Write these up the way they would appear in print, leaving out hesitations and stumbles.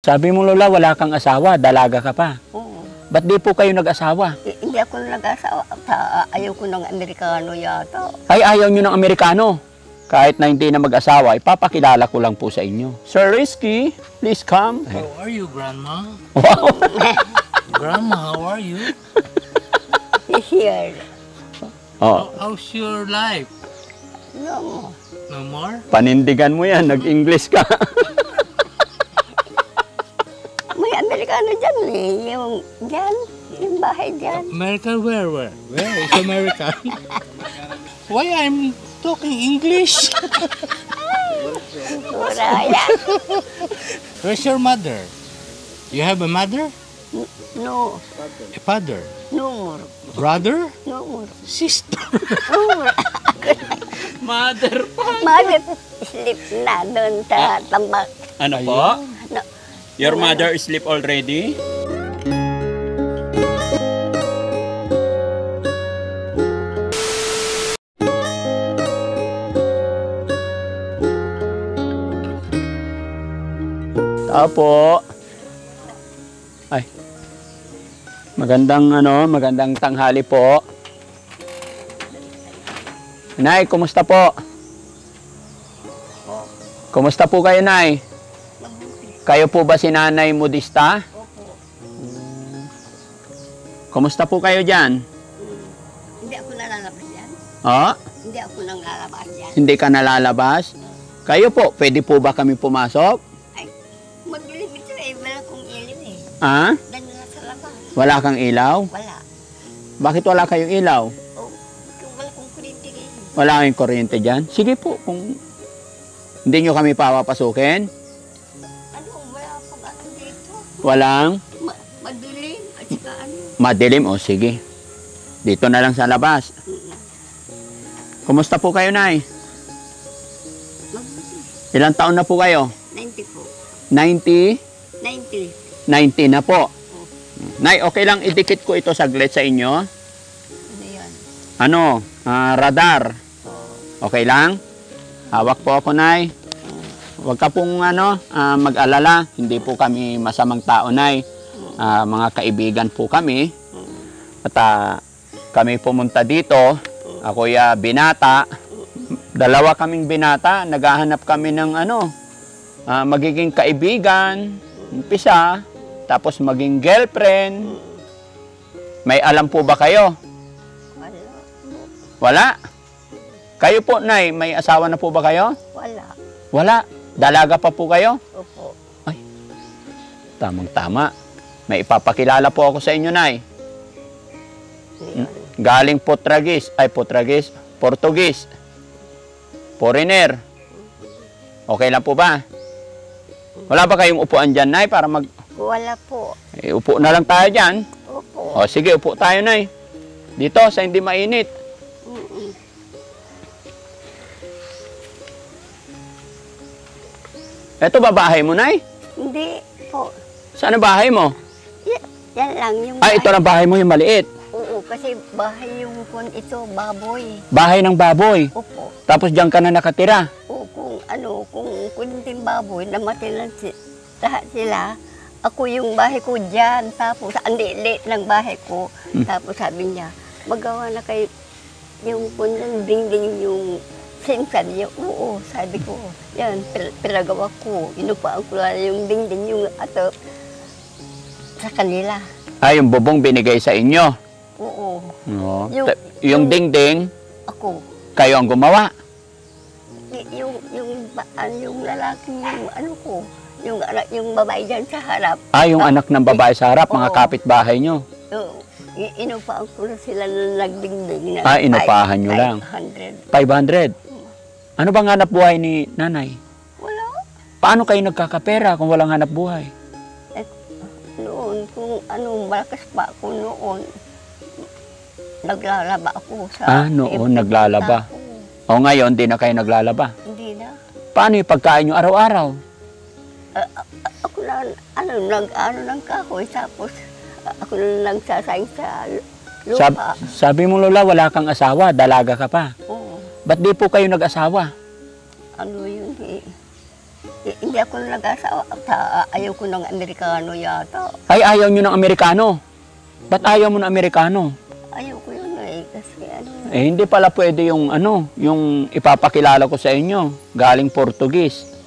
Sabi mo, Lola, wala kang asawa, dalaga ka pa. Oo. Ba't di po kayo nag-asawa? Hindi ako nag-asawa. Ayaw ko ng Amerikano yata. Ay, ayaw nyo ng Amerikano. Kahit na hindi na mag-asawa, ipapakilala ko lang po sa inyo. Sir Rizky, please come. How are you, Grandma? Wow. Grandma, how are you? Here. Oh, How's your life? No. No more? panindigan mo yan, nag-English ka. May Amerikano dyan eh. Yung bahay dyan. America, where? Where is America? Why I'm talking English? Uraya. Where's your mother? You have a mother? No. A father? No more. Brother? No more. Sister? No more. Mother pa. Mother, sleep na doon sa tambak. Ano po? No. Your mother sleep already? Apo. Ay. Magandang tanghali po. Nay, kumusta po? Kumusta po kayo, Nay? Kayo po ba si Nanay Modista? Opo. Kumusta po kayo dyan? Hindi ako nalalabas yan. Oh? Hindi ako nang lalabas yan. Hindi ka nalalabas? Kayo po, pwede po ba kami pumasok? Ay, maglilim ito eh. Wala kong ilaw eh. Ah? Dan na sa labas. Wala kang ilaw? Wala. Bakit wala kayong ilaw? Oh, kung wala kong kuryente eh. Wala kayong kuryente dyan? Sige po, kung hindi nyo kami papapasukin. Ano, wala pong ano dito. Walang Madilim at saka ano. madilim. O sige, dito na lang sa labas. Kumusta po kayo, Nay? Mabuti. Ilang taon na po kayo? 90 po. 90? 90. 90 na po. Nay, okay lang idikit ko ito saglit sa inyo. Ano yan? Ano? Radar. Oh. Okay lang? Hawak po ako, Nay. Huwag ka pong mag-alala. Hindi po kami masamang tao, Nay. Mga kaibigan po kami. At kami pumunta dito. Ako'y binata. Dalawa kaming binata. Naghahanap kami ng magiging kaibigan. Umpisa. Tapos maging girlfriend. May alam po ba kayo? Wala. Wala? Kayo po, Nay, may asawa na po ba kayo? Wala. Wala. Dalaga pa po kayo? Opo. Tamang-tama. May ipapakilala po ako sa inyo, Nay. Ngayon. Galing Portugis. Foreigner. Okay lang po ba? Wala ba kayong upuan dyan, Nay, para Wala po. upo na lang tayo dyan? Opo. O, sige, upo tayo, Nay. Dito, sa hindi mainit. Mm-mm. Ito ba bahay mo, Nay? Hindi po. Saan ang bahay mo? Yan lang yung Ay, ito na bahay mo, yung maliit. Oo, kasi bahay yung ito, baboy. Bahay ng baboy. Opo. Tapos diyan ka na nakatira. O kung kunting baboy, namatay lang lahat sila. Ako yung bahay ko dyan. Tapos, ang liit ng bahay ko. Tapos sabi niya, magawa na kayo yung kunang dingding yung singsan niya. Oo, sabi ko, yan, pinagawa ko. Inupaan ko lang yung dingding yung ato sa kanila. Ay, yung bubong binigay sa inyo. Oo. No. Yung- Yung dingding, Ako. kayo ang gumawa. Yung lalaki, yung ano ko, yung babae dyan sa harap. Yung anak ng babae sa harap, mga Oo. kapitbahay nyo. Inupaan ko na sila na nagdingding na. Inupahan nyo lang. 500. 500. Ano bang hanap buhay ni nanay? Wala. Paano kayo nagkakapera kung walang hanap buhay? Noon, kung malakas pa ako noon, naglalaba ako sa... Noon, naglalaba. O ngayon, di na kayo naglalaba. Hindi na. Paano yung pagkain nyo araw-araw? Ako na, ng kahoy, tapos ako na nagsasayang sa lupa. Sabi mo, Lola, wala kang asawa, dalaga ka pa. Oo. Ba't di po kayo nag-asawa? Ano yun eh. Hindi ako nag-asawa. Ayaw ko ng Amerikano yata. Ay, ayaw nyo ng Amerikano. Ba't ayaw mo ng Amerikano? Ayaw ko yun eh. Kasi ano. Eh, hindi pala pwede yung yung ipapakilala ko sa inyo. Galing Portuguese.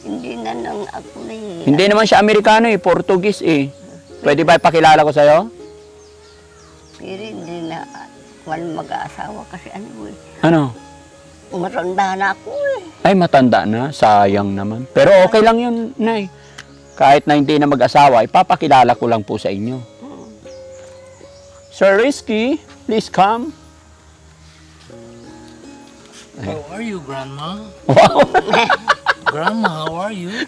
Hindi na nang ako na eh. Hindi naman siya Amerikano eh, Portuguese eh. Pwede ba ipakilala ko sa'yo? Pero hindi na walang mag-aasawa kasi ano eh. Ano? Matanda na ako eh. Ay, matanda na. Sayang naman. Pero okay lang yun, Nay. Kahit na hindi na mag-asawa, ipapakilala ko lang po sa inyo. Sir Rizky, please come. How are you, Grandma? Wow. Grandma, how are you?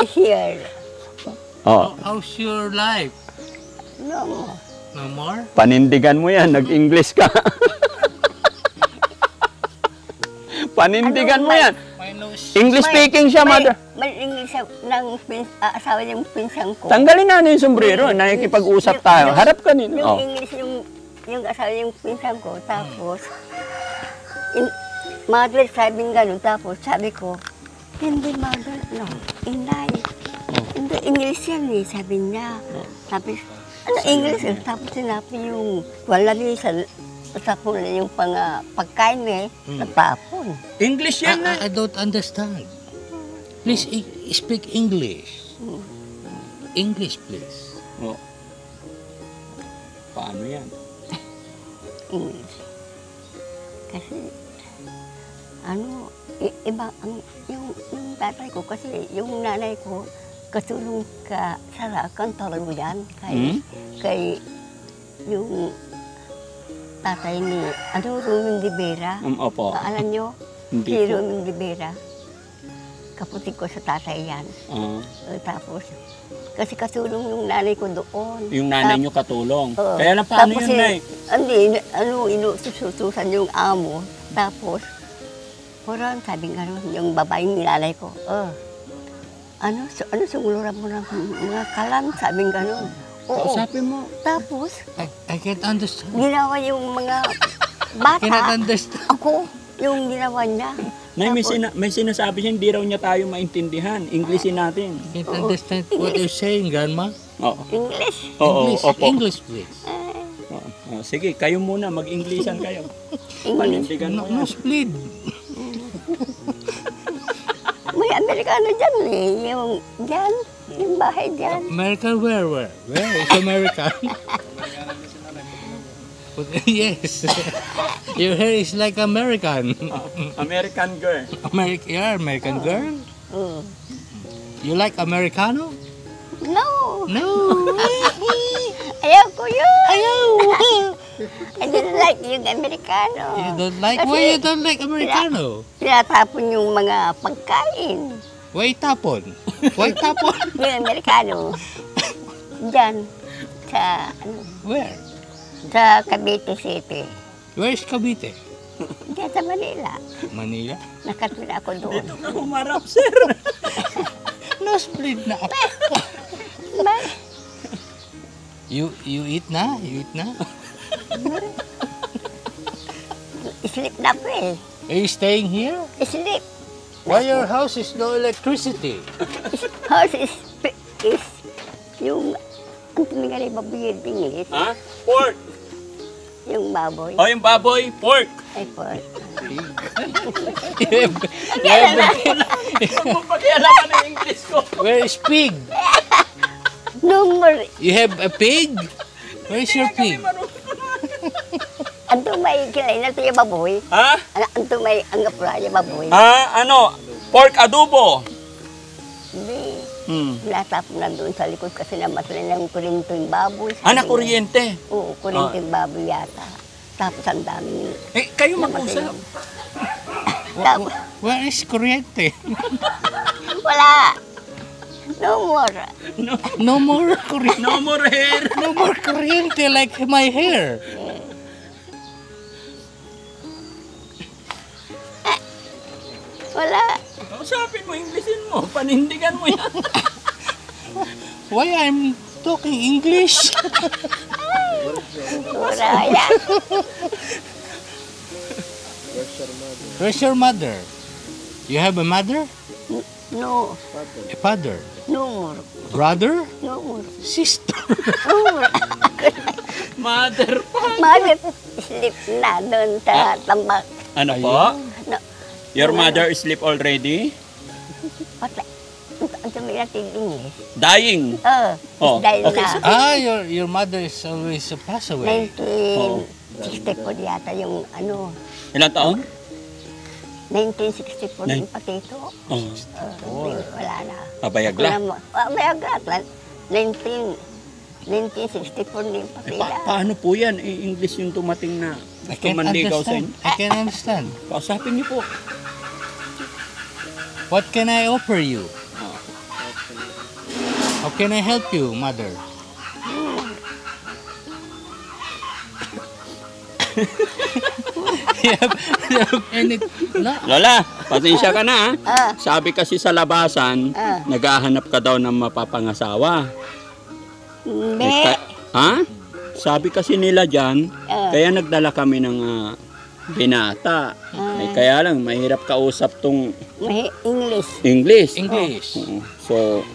Here. Oh, How's your life? No. No more? panindigan mo yan. Nag-English ka. Panindigan mo yan. My nose. English speaking siya, mother. May English ng asawa ng pinsan ko. Tanggalin na yung sombrero. Nakikipag-usap tayo. Harap ka nito. Yung Oh. English yung asawa yung pinsan ko. Tapos, mother sabi ng gano'n. Tapos sabi ko, hindi mother, no. Inday. Hindi, English yan eh, sabi niya. Tapos, ano English? Tapos sinabi yung wala niya sa yung pagkain eh, natapon. English yan, Nay. I don't understand. Please speak English. English, please. Oh. Paano yan? English. Kasi, ano, iba, yung tatay ko, kasi yung nanay ko, katulong ka sa kantorong yan, kay yung tatay ni, Ruming Rivera. Opo. Alam nyo? Hindi Si po. Ruming Rivera. Kapatid ko sa tatay yan. Tapos, kasi katulong yung nanay ko doon. Yung nanay nyo katulong. Oo. Kaya lang paano Tapos yun, Nay? Hindi, inutususan yung amo. Tapos, parang sabi nga ron, yung babaeng nilalay ko, ano sunguluran mo ng mga kalan, sabi nga ron. Oo. Kausapin mo. Tapos, I can't understand. ginawa yung mga I cannot bata, understand. ako, yung ginawa niya. Nay, may sinasabi siya, hindi raw niya tayo maintindihan. Englishin natin. I can't understand what you're saying, Grandma. Oo. English. Oo, English, opo. English, please. Oo. Sige, kayo muna, mag-Englishan kayo. English. Panindigan mo No, yan. split. May Amerikano dyan eh, yung bahay dyan. American, where? Where is American? Yes. Your hair is like American. American girl. You're American girl? You like Americano? No, No. ayaw ko yun. Ayaw. I don't like yung Amerikano. You don't like? Kasi Why you don't like Americano? tinatapon yung mga pagkain. Why tapon? Why tapon? Yung Amerikano. Diyan, sa, Where? sa Cavite City. Where is Cavite? Diyan sa Manila. Manila? Nakatira ako doon. Dito ka humarap, sir. No split na ako. You eat na? You eat na? Sleep na po eh. Are you staying here? Sleep. Why your house is no electricity? House is yung, ang tumingali baboy yung English, Ha? Pork. yung baboy. O, yung baboy, pork. Ay po. Huwag mo pakialaman ng English ko. Where is pig? No more. You have a pig? Where is your pig? Anto may kilay na ito yung baboy. Ha? Anto may anggapura yung baboy. Ano? Pork adobo. Hindi. Hmm. Natapon na doon sa likod kasi namatay ng kurinto yung baboy. Anak, kuryente. Oo, kurinto yung baboy yata. Tapos ang dami. Eh, kayo mag-usap. Tapos, Where is kuryente? wala. No more. No more kuryente. No more hair. No more kuryente like my hair. Wala. Kausapin mo, Englishin mo. Panindigan mo yan. Why I'm talking English? Wala yan. Where's your mother? You have a mother? No, A father? no more. Brother? No more. Sister? No more. Mother pa. Mother, sleep na doon sa tambak. Ano Ayun. po? No, Your mother is sleep already? patay. Ang sabi natin English. Dying. Oh, Dahil okay, na. Your mother is always passed away. 1964 yata yung ano. Ilang taon? 1964 yung pati ito. Oh. Wala na. Pabayagla. Pabayagla. 1964 din pati Paano po yan? English yung tumating na I gusto can manligaw sa inyo. understand. I can understand. Kausapin niyo po. What can I offer you? How can I help you, mother? Lola, pasensya ka na. Ah. Sabi kasi sa labasan, naghahanap ka daw ng mapapangasawa. Hindi. Ha? Sabi kasi nila dyan, kaya nagdala kami ng binata. Kaya lang, mahirap kausap tong May English. English. English. So,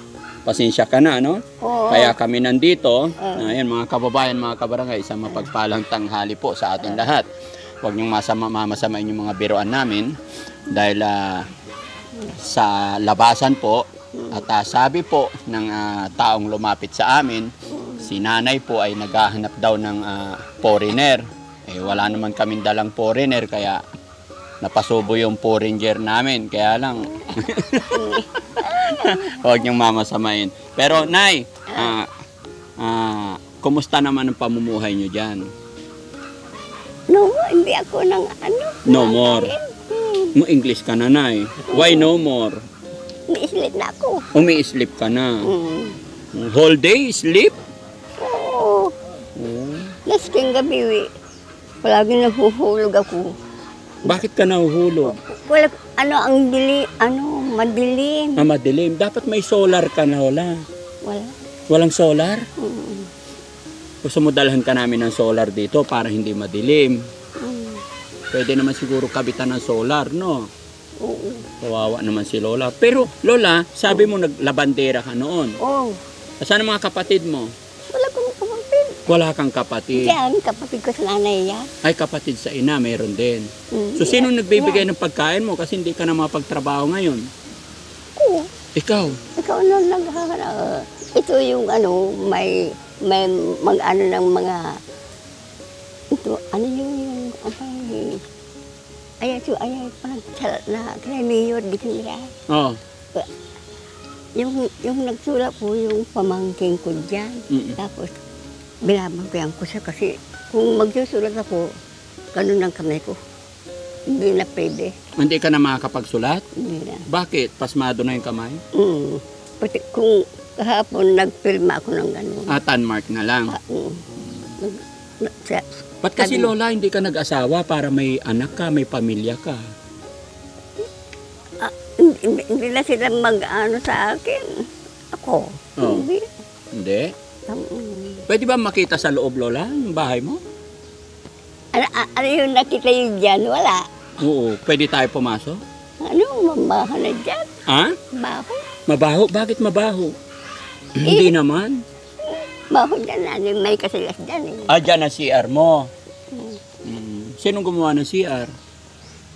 pasensya ka na, no? Oo. Kaya kami nandito. Ayan, mga kababayan, mga kabarangay, isang mapagpalang tanghali po sa ating lahat. Huwag niyong mamasamain yung mga biruan namin dahil sa labasan po at sabi po ng taong lumapit sa amin, si nanay po ay naghahanap daw ng foreigner. Wala naman kaming dalang foreigner kaya napasubo yung foreigner namin. Kaya lang, huwag niyong mamasamain. Pero Nay, kumusta naman ang pamumuhay niyo dyan? No, hindi ako ng ano. No more. English ka na, Nay. Why no more? Ni-sleep na ako. Umi-sleep ka na. Whole day sleep? Oo. Lasking gabi, palagi nahuhulog ako. Bakit ka nahuhulog? Wala, madilim. Madilim. Dapat may solar ka na, wala. Wala. Walang solar? Gusto mo dalhan ka namin ng solar dito para hindi madilim. Pwede naman siguro kabitan ng solar, no? Oo. Kawawa naman si Lola. Pero, Lola, sabi mo naglabandera ka noon. Oo. Saan ang mga kapatid mo? Wala kong kapatid. Wala kang kapatid. Yan, kapatid ko sa nanay yan. Ay, kapatid sa ina, mayroon din. So, sino nagbibigay ng pagkain mo kasi hindi ka na mapagtrabaho ngayon? Oo. Ikaw? Ikaw na naghahanap. Ito yung may mag-ano ng mga, ito, ano yung parang na kaya mayor di kanila. Oh. Yung nagsulat po yung pamangking ko dyan. Tapos, binabantayan ko siya kasi kung magsusulat ako, ganun ang kamay ko. Hindi na pwede. Hindi ka na makakapagsulat? Hindi na. Bakit? Pasmado na yung kamay? Pati kung kahapon nagpilma ako ng ganun. Tanmark na lang. Sa Ba't kasi Lola hindi ka nag-asawa para may anak ka, may pamilya ka? Hindi na sila mag-ano sa akin. Ako. Oh. Hindi. Hindi? Pwede ba makita sa loob, Lola, yung bahay mo? Ano yung nakita yun dyan? Wala. Oo. Pwede tayo pumasok? Ano, mabaho na dyan? Ha? Baho. Mabaho? Bakit mabaho? Hindi naman. Baho dyan. May kasilas dyan eh. Dyan ang CR mo. Sinong gumawa ng CR?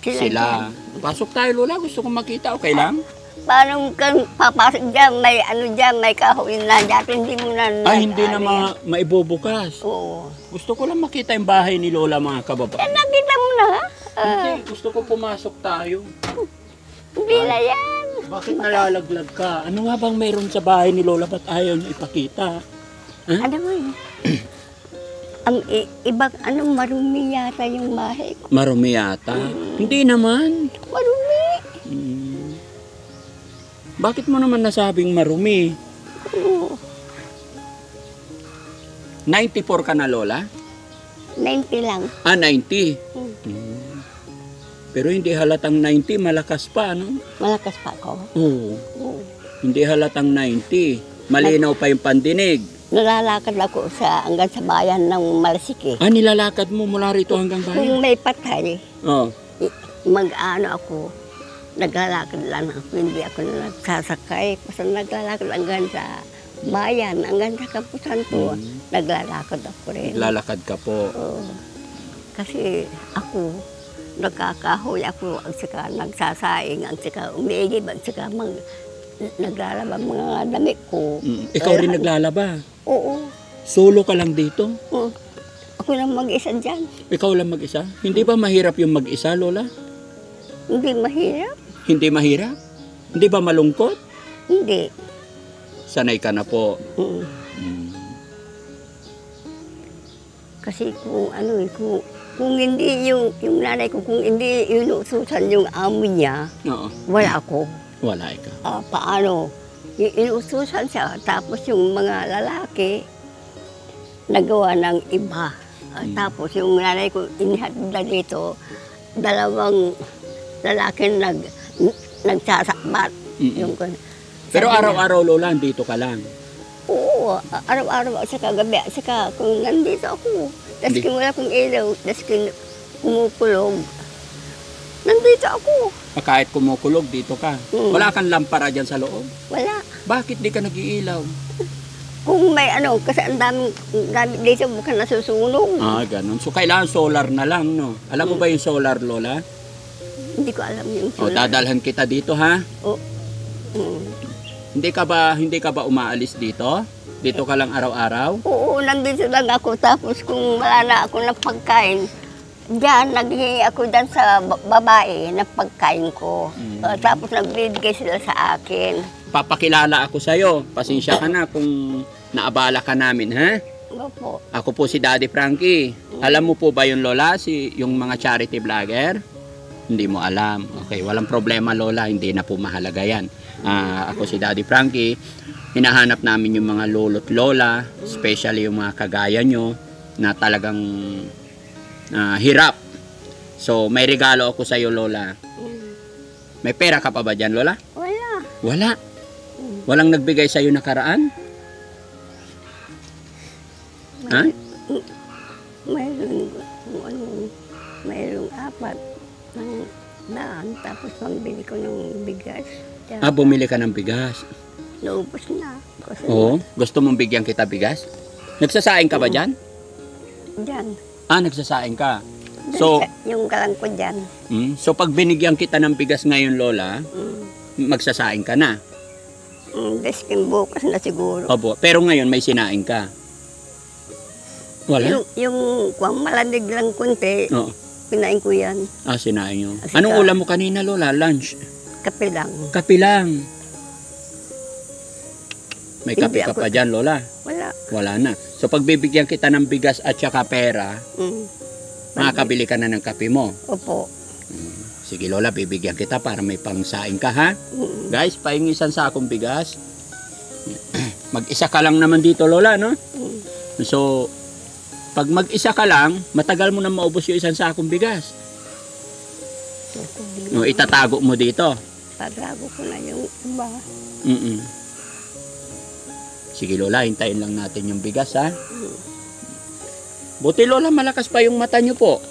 Sila. Pasok tayo, Lola. Gusto kong makita. Okay lang? Paano kang papasok dyan? May ano dyan, may kahoy na dyan. Hindi mo na... Hindi na maibubukas. Oo. Gusto ko lang makita yung bahay ni Lola, mga kababayan. Nakita mo na ha? Hindi, gusto ko pumasok tayo. Hindi na yan. Bakit nalalaglag ka? Ano nga bang meron sa bahay ni Lola? Ba't ayaw niya ipakita? Ano mo eh? Ang ibang, marumi yata yung bahay ko. Marumi yata. Hindi naman. Marumi. Bakit mo naman nasabing marumi? Oo. 94 ka na, Lola? 90 lang. 90. Pero hindi halatang 90, malakas pa, no? Malakas pa ako. Oo. Oo. Hindi halatang 90. Malinaw pa yung pandinig. Nalalakad ako hanggang sa bayan ng Malasiki. Nilalakad mo mula rito hanggang bayan? Kung may patay, Oh. mag-ano ako, naglalakad lang ako, hindi ako nagsasakay. Basta naglalakad hanggang sa bayan, hanggang sa Kapusan po, naglalakad ako rin. Naglalakad ka po. Oo. Kasi ako, nagkakahoy ako, ang saka nagsasaing, ang saka umiigib, ang saka naglalaba mga damit ko. Ikaw rin naglalaba? Oo. Solo ka lang dito? Oo. Ako lang mag-isa dyan. Ikaw lang mag-isa? Hindi ba mahirap yung mag-isa, Lola? Hindi mahirap. Hindi mahirap? Hindi ba malungkot? Hindi. Sanay ka na po. Kasi kung ano kung hindi yung nanay ko, kung hindi inuususan yung amo niya, Oo. wala ako. Wala ka. Paano? Inuususan siya, tapos yung mga lalaki, nagawa ng iba. Tapos yung nanay ko, inihatid na dito, dalawang lalaki nagsasakbat. Yung, Pero araw-araw, Lola, dito ka lang. Oo, araw-araw sa kagabi. Saka kung nandito ako, tas kung wala kong ilaw, tas kung kumukulog, nandito ako. Kahit kumukulog, dito ka. Wala kang lampara dyan sa loob? Wala. Bakit di ka nag-iilaw? Kung may kasi ang daming dito mukhang nasusunog. Ganun. So, kailangan solar na lang, no? Alam mo ba yung solar, Lola? Hindi ko alam yung O, dadalhan kita dito, ha? Oo. Hindi ka ba umaalis dito? Dito ka lang araw-araw? Oo, nandito lang ako. Tapos kung wala na ako ng pagkain, diyan, naghihingi ako dyan sa babae ng pagkain ko. Tapos nagbibigay sila sa akin. Papakilala ako sa'yo. Pasensya ka na kung naabala ka namin, ha? Opo. Ako po si Daddy Frankie. Alam mo po ba yung Lola, yung mga charity vlogger? Hindi mo alam. Okay, walang problema, Lola. Hindi na po mahalaga yan. Ako si Daddy Frankie. Hinahanap namin yung mga lolo't lola, especially yung mga kagaya nyo, na talagang hirap. So, may regalo ako sa'yo, Lola. May pera ka pa ba dyan, Lola? Wala. Wala? Walang nagbigay sa'yo nakaraan? Ha? Mayroong 4 ng daan, tapos pambili ko ng bigas. Bumili ka ng bigas. Naubos na. Oo. Gusto mong bigyan kita bigas? Nagsasaing ka ba dyan? Diyan. Nagsasaing ka. So, yung kalang ko dyan. So, pag binigyan kita ng bigas ngayon, Lola, magsasaing ka na. Desking bukas na siguro. Opo. Pero ngayon, may sinaing ka. Wala? Yung malamig lang kunti, pinain ko yan. Sinaing nyo. Anong ulam mo kanina, Lola? Lunch? Kape lang. Kape lang. May kape ka pa dyan, Lola? Wala. Wala na. So, pag bibigyan kita ng bigas at saka pera, makakabili ka na ng kape mo. Opo. Sige, Lola, bibigyan kita para may pangsaing ka, ha? Guys, pahingi isang sakong bigas. Mag-isa ka lang naman dito, Lola, no? So, pag mag-isa ka lang, matagal mo na maubos yung isang sakong bigas. No, itatago mo dito. Patago ko na yung iba. Sige, Lola, hintayin lang natin yung bigas, ha? Buti, Lola, malakas pa yung mata nyo po.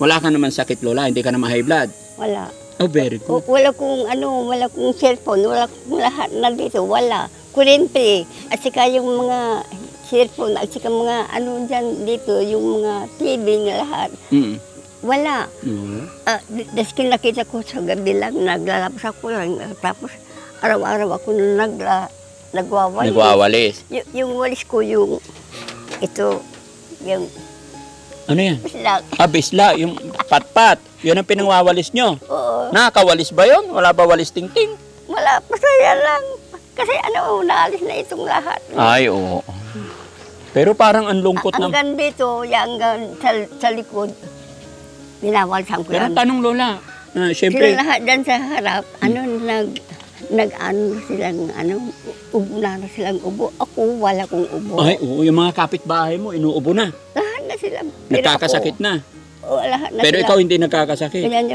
Wala ka naman sakit, Lola? Hindi ka naman high blood? Wala. Oh, very good. Wala kong cellphone, wala kong lahat na dito, wala. Kurente, at saka yung mga cellphone, at saka mga dyan dito, yung mga TV na lahat. Wala. Deskin nakita ko sa gabi lang, naglalabas ako lang. Tapos araw-araw ako nagwawalis. Nagwawalis? Yung walis ko, yung ano yan? bisla. Bisla, yung pat-pat. Yun ang pinangwawalis nyo. Oo. Nakakawalis ba yun? Wala ba walis ting-ting? Wala, pasaya lang. Kasi naalis na itong lahat. Ay, oo. Pero parang ang lungkot na. Hanggang dito, hanggang sa likod, binawalsan ko Pero yan. tanong, Lola, Sila syempre, lahat dyan sa harap, ubo na silang ubo. Ako, wala kong ubo. ay, oo, yung mga kapitbahay mo, inuubo na. Lahat na sila. Nagkakasakit na. Oo, lahat na Pero sila. ikaw hindi nagkakasakit. Ganyan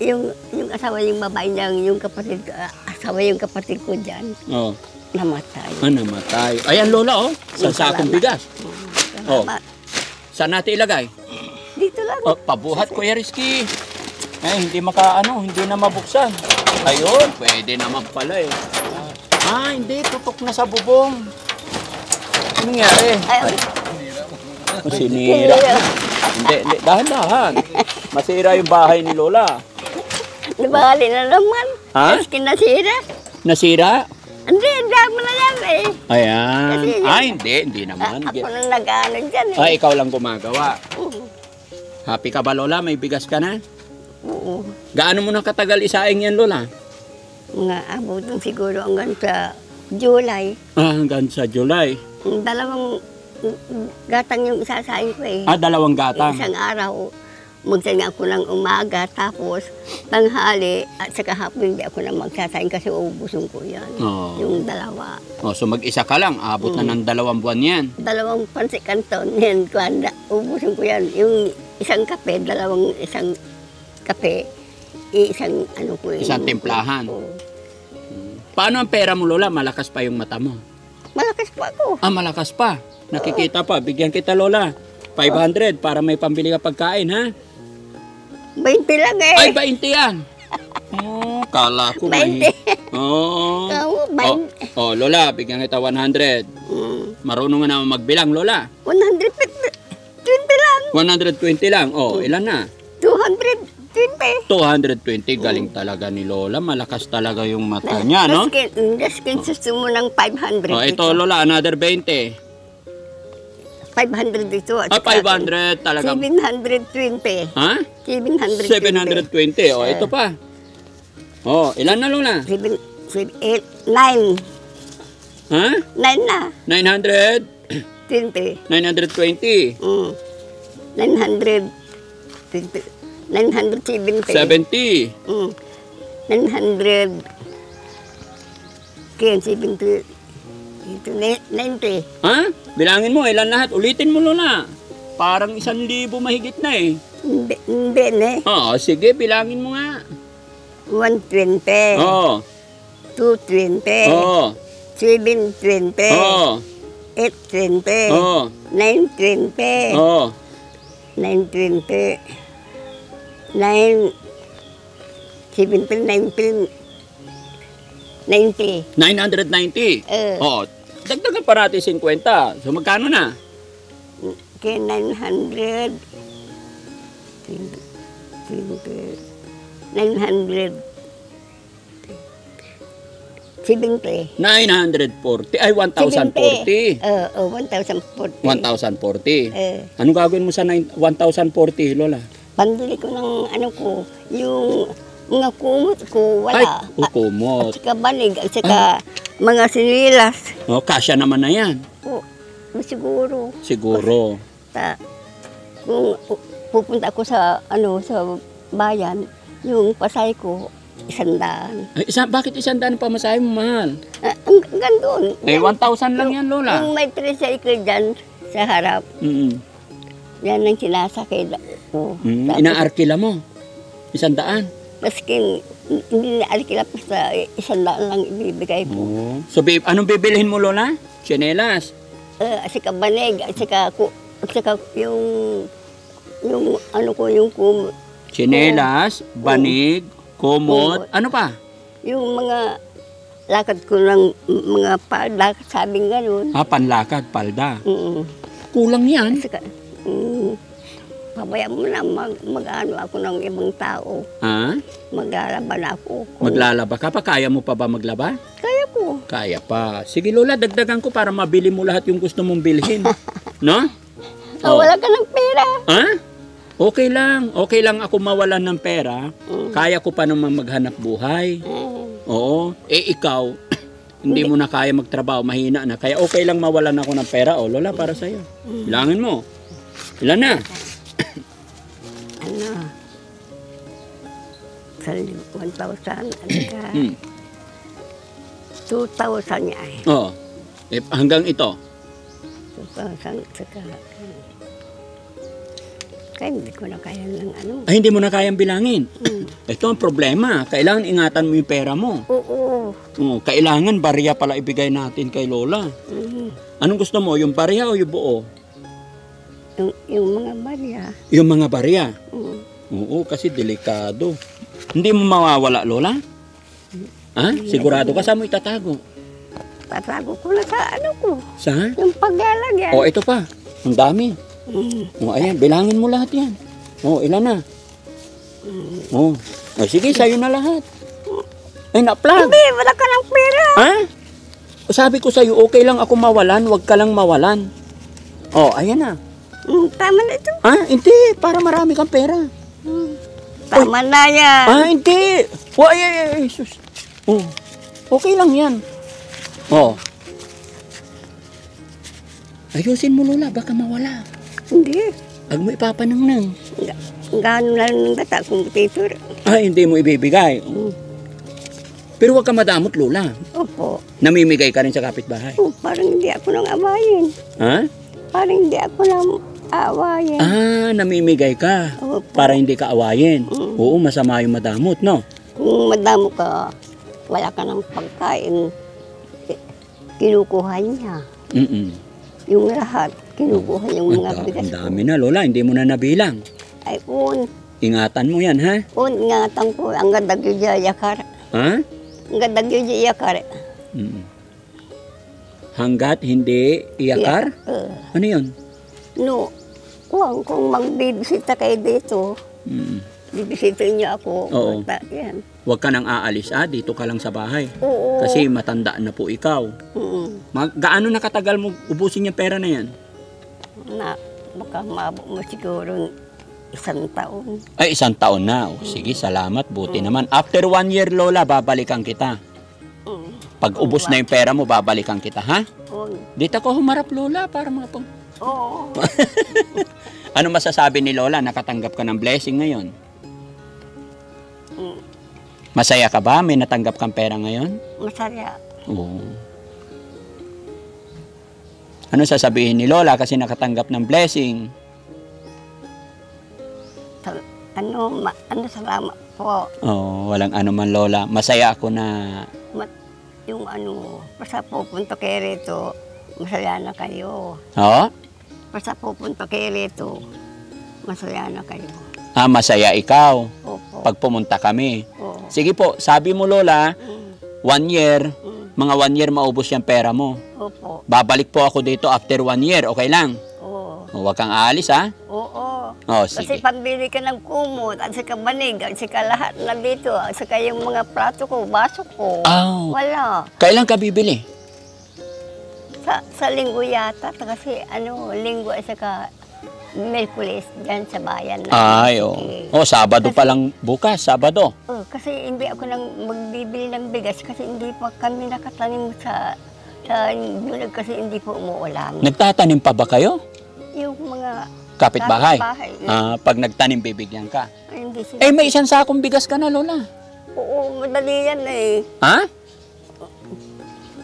yung asawa yung babae niya, yung kapatid ko dyan, Oo. namatay. Namatay. Ayan, Lola, sa sakong bigas. Salamat. Saan natin ilagay? Dito lang. Pabuhat, Kuya Rizky. hindi hindi na mabuksan. Ayun, pwede naman pala eh. Hindi, tutok na sa bubong. Ano nangyari? Ay, Sinira. Hindi, dahan-dahan. Masira yung bahay ni Lola. nabali na naman. Ha? Tapos kinasira. Nasira? Hindi, dami na yan eh. Ayan. Kasi Hindi naman. Ako na nag-ano dyan eh. Ikaw lang gumagawa. Oo. Happy ka ba, Lola? May bigas ka na? Oo. Gaano mo na katagal isaing yan, Lola? Nga abutin siguro hanggang sa July. Hanggang sa July. Dalawang gatang yung isasain ko eh. 2 gatang. Isang araw, magsaing ako ng umaga, tapos tanghali at saka hapon hindi ako na magsasaing kasi uubusin ko yan. Oo. Yung dalawa. So mag-isa ka lang, abot na ng 2 buwan yan. Dalawang pansit kanton yan, kuwanda, ubusin ko yan. Yung isang kape, isang kape, isang ano ko yun. Isang timplahan. Oo. Paano ang pera mo, Lola? Malakas pa yung mata mo. Malakas po ako. Malakas pa. Nakikita pa. Bigyan kita, Lola. 500 para may pambili ka pagkain, ha? 20 lang eh. Ay, 20 yan. Kala ko may... 20. Oo. 20. Lola, bigyan kita 100. Marunong nga naman magbilang, Lola. 120 lang. 120 lang. Ilan na? 220. 220. Galing talaga ni Lola. Malakas talaga yung mata niya, no? Daskin susto mo ng 500. Ito, Lola, another 20. 500 dito. 500 talaga. 720. Ha? 720. 720. Ito pa. Ilan na, Lola? 9. Ha? 9 na. 900? 20. 920. 920. 970. 70. 900. Kaya 70. Ito, 90. Ha? Bilangin mo, ilan lahat? Ulitin mo, Lola. Parang 1,000 mahigit na eh. Hindi na eh. Sige, bilangin mo nga. 120. 220. 720. 820. 920. 920. 90. 990. Dagdagan pa natin 50. So, magkano na? Kaya 900. 900. 70. 940. Ay, 1,040. 1,040. 1,040. Anong gagawin mo sa 1,040, Lola? Pandili ko ng ano ko, yung mga kumot ko, wala. Ay, kumot. At saka banig, at saka mga sinilas. Kasya naman na yan. Siguro. Siguro. Kung pupunta ako sa sa bayan, yung pasay ko, 100. Ay, bakit 100 pa masahe mo, mahal? Hanggang doon. 1,000 lang yan, Lola. Yung may tricycle dyan sa harap, yan ang sinasakay ko. Inaarkila mo? 100? Maskin, hindi na arkila pa sa 100 lang ibibigay ko. So, anong bibilhin mo, Lola? Tsinelas? At saka banig, at saka yung ano ko, yung kumot. Tsinelas, banig, kumot, ano pa? Yung mga lakad ko ng mga palda, sabing gano'n. Panlakad, palda. Kulang yan. At saka, pabayaan mo na mag-ano ako ng ibang tao. Maglalaban ako. Maglalaba ka pa? Kaya mo pa ba maglaba? Kaya ko. Kaya pa. Sige, Lola, dagdagan ko para mabili mo lahat yung gusto mong bilhin. No? Wala ka ng pera. Okay lang. Okay lang ako mawalan ng pera. Kaya ko pa naman maghanap buhay. Oo. Ikaw, hindi mo na kaya magtrabaho, mahina na. Kaya okay lang mawalan ako ng pera. Lola, para sa'yo. Bilangin mo. Ilan na? 1,000. 2,000 niya eh. Hanggang ito? 2,000. Saka, kaya hindi ko na kaya ng ano. Ay, hindi mo na kayang bilangin. Ito ang problema. Kailangan ingatan mo yung pera mo. Oo. Kailangan barya pala ibigay natin kay Lola. Anong gusto mo? Yung barya o yung buo? Yung mga barya. Yung mga barya? Oo, kasi delikado. Hindi mo mawawala, Lola? Ha? Sigurado ka? Saan mo itatago? Tatago ko na sa ano ko. Saan? Yung paglalagyan. O, ito pa. Ang dami. Mm. O, ayan. Bilangin mo lahat yan. O, ilan na? O, sige, sa'yo na lahat. Ay, na-plug. Hindi, wala ka ng pera. Ha? O, sabi ko sa'yo, okay lang ako mawalan. Huwag ka lang mawalan. O, ayan na. Tama na ito. Hindi. Para marami kang pera. Tama na yan. Hindi. O, ay, sus. O, okay lang yan. O. Ayusin mo, Lola. Baka mawala. Hindi. Huwag mo ipapanang. Gano'n lang ng data kung titur. Hindi mo ibibigay. Pero huwag ka madamot, Lola. Opo. Namimigay ka rin sa kapitbahay. Parang hindi ako nang awayin. Ha? Parang hindi ako nang awayin. Namimigay ka. Opo. Para hindi ka awayin. Oo, masama yung madamot, no? Kung madamo ka, wala ka ng pagkain, kinukuha niya. Yung lahat, kinukuha yung mga bigas Ang ko. dami na, Lola. Hindi mo na nabilang. Ay, Ingatan mo yan, ha? ingatan ko, ang ganda yung yakar. Ha? Ang ganda yung yakar. Hanggat hindi iyakar? Ano yun? No, kung magbibisita kayo dito, bibisitin niyo ako. Oo. Yan. Huwag ka nang aalis, dito ka lang sa bahay. Oo. Kasi matanda na po ikaw. Gaano na katagal mo ubusin yung pera na yan? Baka mabot mo siguro 1 taon. Ay, 1 taon na. Sige, salamat. Buti naman. After 1 year, Lola, babalikan kita. Pag ubos na yung pera mo, babalikan kita, ha? Dito ko humarap, Lola, para mga Oo. Ano masasabi ni Lola? Nakatanggap ka ng blessing ngayon? Masaya ka ba? May natanggap kang pera ngayon? Masaya. Oo. Ano sasabihin ni Lola kasi nakatanggap ng blessing? Salamat po. Walang ano man, Lola. Masaya ako na... Basta pupunta kayo rito, masaya na kayo. Oo? Basta pupunta kayo rito, masaya na kayo. Masaya ikaw. Opo. Pag pumunta kami. Oo. Sige po, sabi mo, Lola, 1 year, mga 1 year maubos yung pera mo. Opo. Babalik po ako dito after 1 year, okay lang? Oo. Huwag kang aalis, ha? Oo. Sige. Kasi pambili ka ng kumot, at saka banig, at saka lahat na dito, at saka yung mga plato ko, baso ko. Wala. Kailan ka bibili? Sa linggo yata, kasi linggo at saka Merkulis dyan sa bayan. Sabado pa lang bukas, Sabado. Kasi hindi ako nang magbibili ng bigas kasi hindi pa kami nakatanim sa bulag kasi hindi po umuulan. Nagtatanim pa ba kayo? Yung mga Kapitbahay. Pag nagtanim, bibigyan ka. Hindi sila. May 1 sakong bigas ka na, Lola. Oo, madali yan eh. Ha?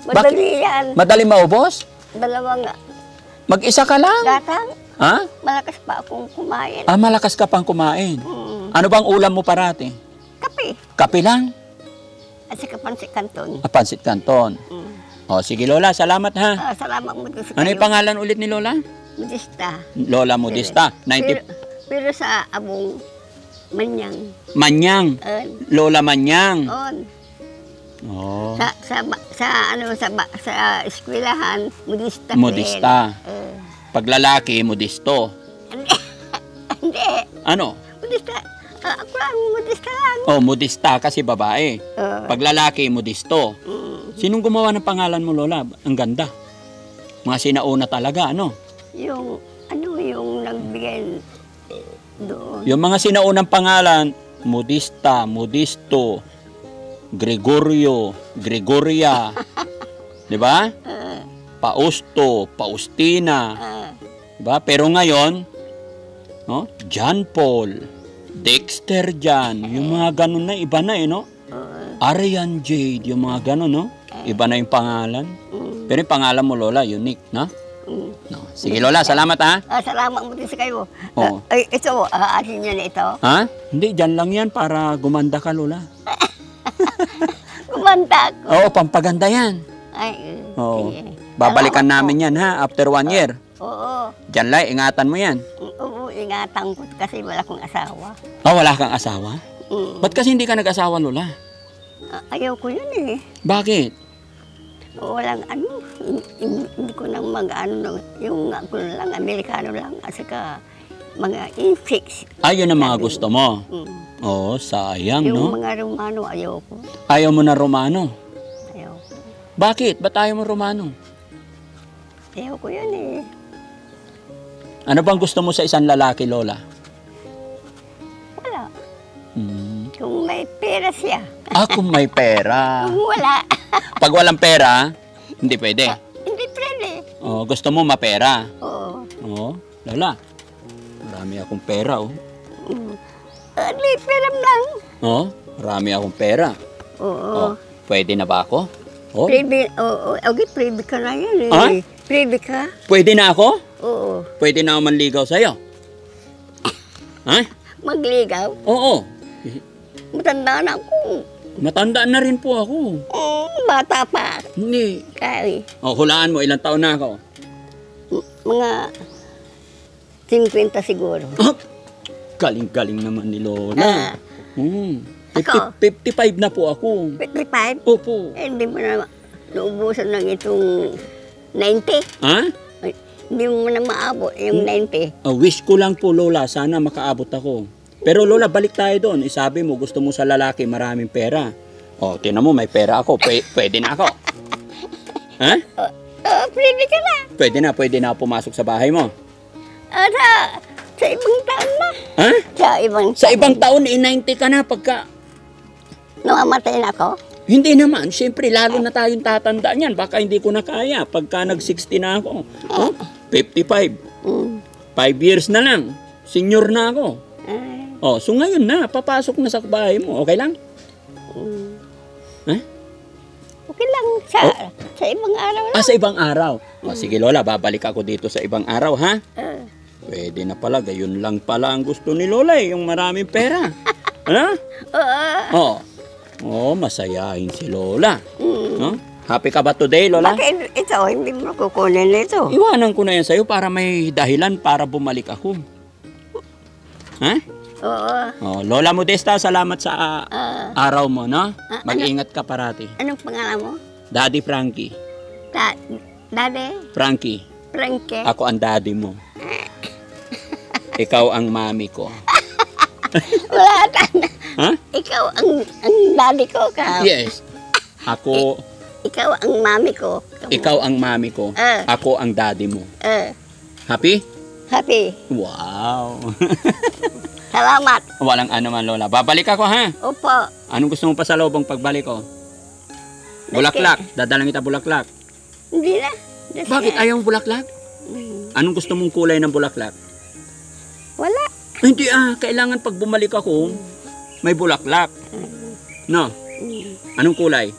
Madali yan. Madali maubos? 2 Mag-isa ka lang? gatang. Ha? Malakas pa akong kumain. Malakas ka pang kumain. Ano bang ulam mo parati? Kape. Kape lang? At saka pansit canton. Pansit canton. Sige, Lola. Salamat, ha? Salamat mo doon sa Ano yung pangalan ulit ni Lola? Modesta. Lola Modesta. Pero sa abong Manyang. Manyang. Lola Manyang. Sa eskwelahan, Modesta. Modesta. Pag lalaki, Modisto. Hindi. Ano? Modesta. Ako lang, Modesta lang. Modesta kasi babae. Pag lalaki, Modisto. Sinong gumawa ng pangalan mo, Lola? Ang ganda. Mga sinauna talaga, ano? Yung nagbigay doon. Yung mga sinaunang pangalan, Modista, Modisto, Gregorio, Gregoria, di ba? Pausto, Paustina, di ba? Pero ngayon, no? John Paul, Dexter John, yung mga ganun na, iba na no? Arian Jade, yung mga ganun, no? Iba na yung pangalan. Pero yung pangalan mo, Lola, unique, no? No. Sige, Lola, salamat, ha? Salamat mo din sa kayo. Oo. Ito, asin nyo na ito. Ha? Hindi, dyan lang yan para gumanda ka, Lola. Gumanda ako. Oo, pampaganda yan. Oo. Babalikan namin yan, ha? After 1 year. Oo. Diyan lang, ingatan mo yan. Oo, ingatan ko kasi wala akong asawa. Oh, wala kang asawa? Mm. Ba't kasi hindi ka nag-asawa, Lola? Ayaw ko yun eh. Bakit? Walang ano, hindi ko nang mag-ano, yung ako lang, Amerikano lang, at saka mga insects. Ayun ang mga gusto mo. Mm. Oo, sayang, Yung no? mga Romano, ayaw ko. Ayaw mo na Romano. Ayaw ko. Bakit? Ba't ayaw mo Romano? Ayaw ko yun eh. Ano bang gusto mo sa isang lalaki, Lola? Wala. Hmm. Kung may pera siya. Kung may pera. Kung wala, Pag walang pera, hindi pwede. hindi pwede. Oh, gusto mo mapera. Oo. Oh, Lola. Marami akong pera, oh. Mm. Hindi, pera lang. Oh, marami akong pera. Oo. Oh, pwede na ba ako? Oh, Prebe, oo. Okay, prebe ka na yan eh. Ha? Prebe ka? pwede na ako? Oo. Pwede na ako manligaw sa'yo. Ha? Magligaw? Oo. Matanda na ako. Matanda na rin po ako. Bata pa. Hindi. Kaya, Oh, hulaan mo, ilang taon na ako? mga 50 siguro. Oh, galing-galing naman ni Lola. Ako? 55 na po ako. 55? Opo. Eh, hindi mo na naubusan ng itong 90. Ha? Ay, hindi mo na maabot yung 90. Wish ko lang po, Lola, sana makaabot ako. Pero Lola, balik tayo doon. Isabi mo, gusto mo sa lalaki maraming pera. Oh, tinan mo, may pera ako. Pwede na ako. Ha? Pwede ka na. Pwede na ako pumasok sa bahay mo. Sa ibang taon na. Ha? Sa ibang taon, 90 ka na pagka... Namamatay na ako? Hindi naman. Siyempre, lalo na tayong tatanda niyan. Baka hindi ko na kaya pagka nag-60 na ako. Oh, 55. 5 years na lang. Senior na ako. Oh, so ngayon na, papasok na sa bahay mo. Okay lang? Ha? Okay lang. Sa ibang araw lang. Sa ibang araw. Oh, sige Lola, babalik ako dito sa ibang araw, ha? Pwede na pala. Gayon lang pala ang gusto ni Lola, eh, yung maraming pera. Ha? Oh, masayahin si Lola. No? Happy ka ba today, Lola? Bakit ito? Hindi mo kukunin ito. Iwanan ko na yan sa'yo para may dahilan para bumalik ako. Ha? Oo. Oh, Lola Modesta, salamat sa araw mo, no? Mag-ingat ka parati. Anong pangalan mo? Daddy Frankie. Daddy? Frankie. Frankie? Ako ang daddy mo. Ikaw ang mami ko. Wala ka na. Ha? Ikaw ang daddy ko ka. Yes. Ako, Ikaw ang mami ko. ikaw ang mami ko. Ako ang daddy mo. Happy? Happy. Wow. Salamat. Walang ano man, Lola. Babalik ako, ha? Opo. Anong gusto mo pa sa loob ang pagbalik ko? Bulaklak. Dadalang kita bulaklak. Hindi na. Bakit ayaw mong bulaklak? Anong gusto mong kulay ng bulaklak? Wala. Hindi kailangan pag bumalik ako, may bulaklak. No? Anong kulay?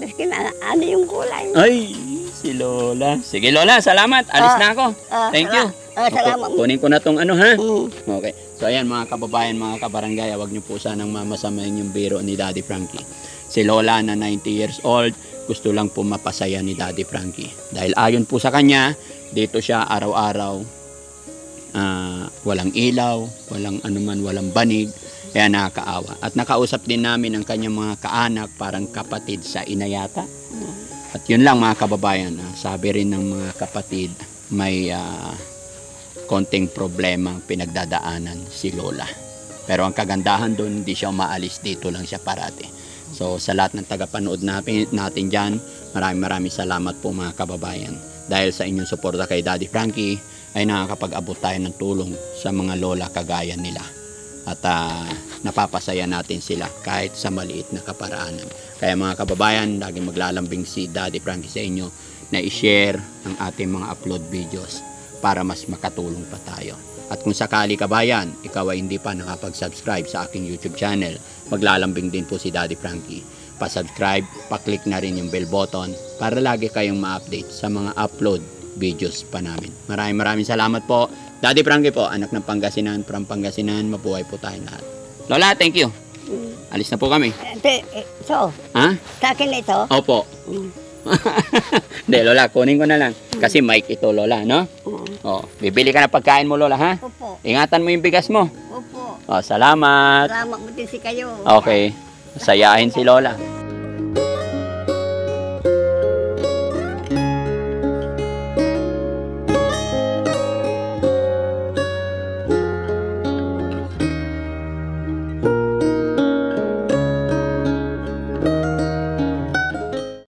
Baskin na, ano yung kulay? Ay, si Lola. Sige Lola, salamat. Alis na ako. Thank you. Salamat. Kunin ko na tong ano, ha? Mm. Okay. So ayan mga kababayan, mga kabarangay, wag niyo po sanang mamasamayin yung biro ni Daddy Frankie. Si Lola na 90 years old, gusto lang po mapasaya ni Daddy Frankie. Dahil ayon po sa kanya, dito siya araw-araw, walang ilaw, walang anuman, walang banig, kaya nakakaawa. At nakausap din namin ang kanyang mga kaanak, parang kapatid sa inayata. At yun lang mga kababayan, sabi rin ng mga kapatid, may konting problema pinagdadaanan si Lola. Pero ang kagandahan doon, hindi siya umaalis, dito lang siya parati. So sa lahat ng tagapanood natin dyan, maraming salamat po mga kababayan. Dahil sa inyong suporta kay Daddy Frankie, ay nakakapag-abot tayo ng tulong sa mga lola kagaya nila. At napapasaya natin sila kahit sa maliit na kaparaanan. Kaya mga kababayan, laging maglalambing si Daddy Frankie sa inyo na i-share ang ating mga upload videos para mas makatulong pa tayo. At kung sakali kabayan, ikaw ay hindi pa nakapag-subscribe sa aking YouTube channel, maglalambing din po si Daddy Frankie. Pa-subscribe, pa-click na rin yung bell button para lagi kayong ma-update sa mga upload videos pa namin. Maraming salamat po. Daddy Frankie po, anak ng Pangasinan, from Pangasinan, mabuhay po tayong lahat. Lola, thank you. Alis na po kami. So, Ha? sa akin ito? Opo. Hindi, Lola, kunin ko na lang. Kasi mic ito, Lola, no? Oh, bibili ka na pagkain mo, Lola, ha? Opo. Ingatan mo yung bigas mo. Opo. Oh, salamat. Salamat mo din si kayo. Okay. Sayahin si Lola.